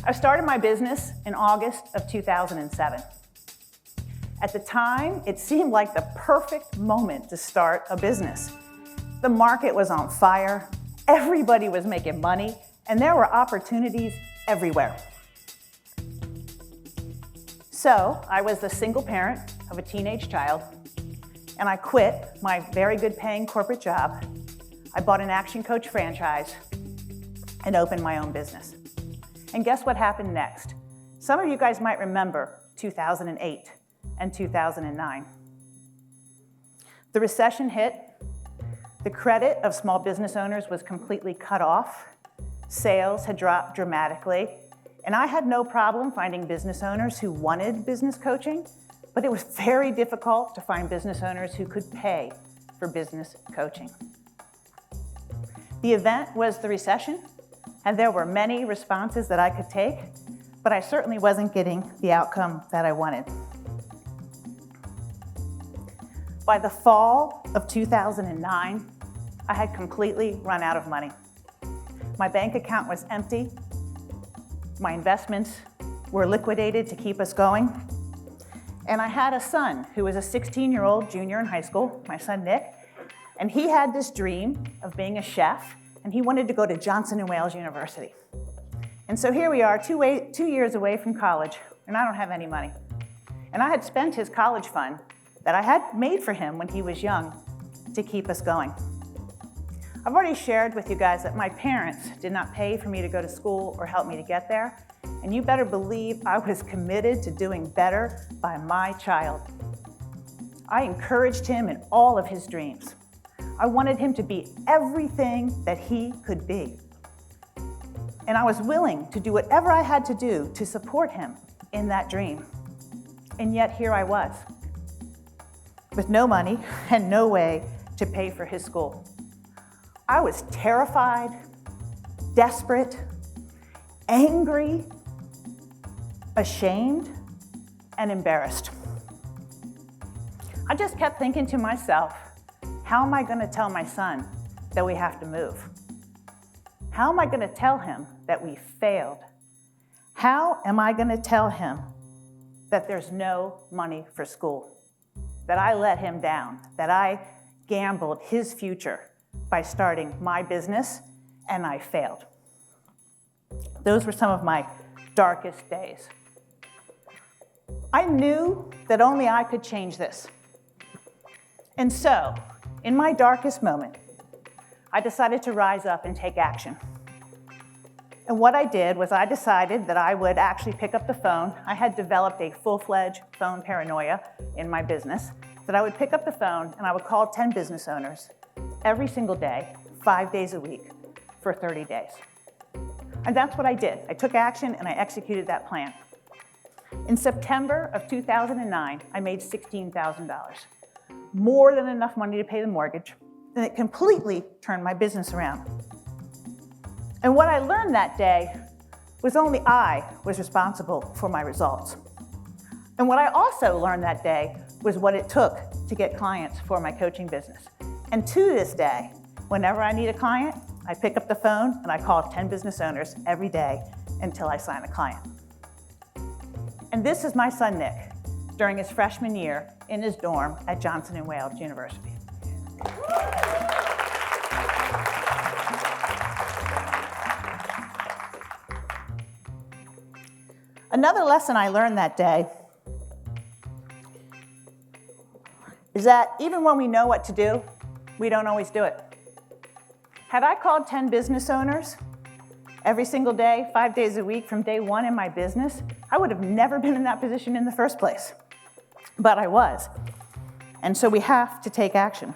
I started my business in August of 2007. At the time, it seemed like the perfect moment to start a business. The market was on fire, everybody was making money, and there were opportunities everywhere. So I was the single parent of a teenage child, and I quit my very good paying corporate job. I bought an Action Coach franchise and opened my own business. And guess what happened next? Some of you guys might remember 2008 and 2009. The recession hit. The credit of small business owners was completely cut off. Sales had dropped dramatically. And I had no problem finding business owners who wanted business coaching, but it was very difficult to find business owners who could pay for business coaching. The event was the recession, and there were many responses that I could take, but I certainly wasn't getting the outcome that I wanted. By the fall of 2009, I had completely run out of money. My bank account was empty. My investments were liquidated to keep us going. And I had a son who was a 16-year-old junior in high school, my son Nick, and he had this dream of being a chef, and he wanted to go to Johnson & Wales University. And so here we are, 2 years away from college, and I don't have any money. And I had spent his college fund that I had made for him when he was young to keep us going. I've already shared with you guys that my parents did not pay for me to go to school or help me to get there, and you better believe I was committed to doing better by my child. I encouraged him in all of his dreams. I wanted him to be everything that he could be. And I was willing to do whatever I had to do to support him in that dream. And yet here I was, with no money and no way to pay for his school. I was terrified, desperate, angry, ashamed, and embarrassed. I just kept thinking to myself, how am I going to tell my son that we have to move? How am I going to tell him that we failed? How am I going to tell him that there's no money for school? That I let him down, that I gambled his future by starting my business, and I failed. Those were some of my darkest days. I knew that only I could change this. And so, in my darkest moment, I decided to rise up and take action. And what I did was I decided that I would actually pick up the phone. I had developed a full-fledged phone paranoia in my business, that I would pick up the phone and I would call 10 business owners every single day, 5 days a week, for 30 days. And that's what I did. I took action and I executed that plan. In September of 2009, I made $16,000, more than enough money to pay the mortgage, and it completely turned my business around. And what I learned that day was only I was responsible for my results. And what I also learned that day was what it took to get clients for my coaching business. And to this day, whenever I need a client, I pick up the phone and I call 10 business owners every day until I sign a client. And this is my son, Nick, during his freshman year in his dorm at Johnson & Wales University. Another lesson I learned that day is that even when we know what to do, we don't always do it. Had I called 10 business owners every single day, 5 days a week from day one in my business, I would have never been in that position in the first place. But I was. And so we have to take action.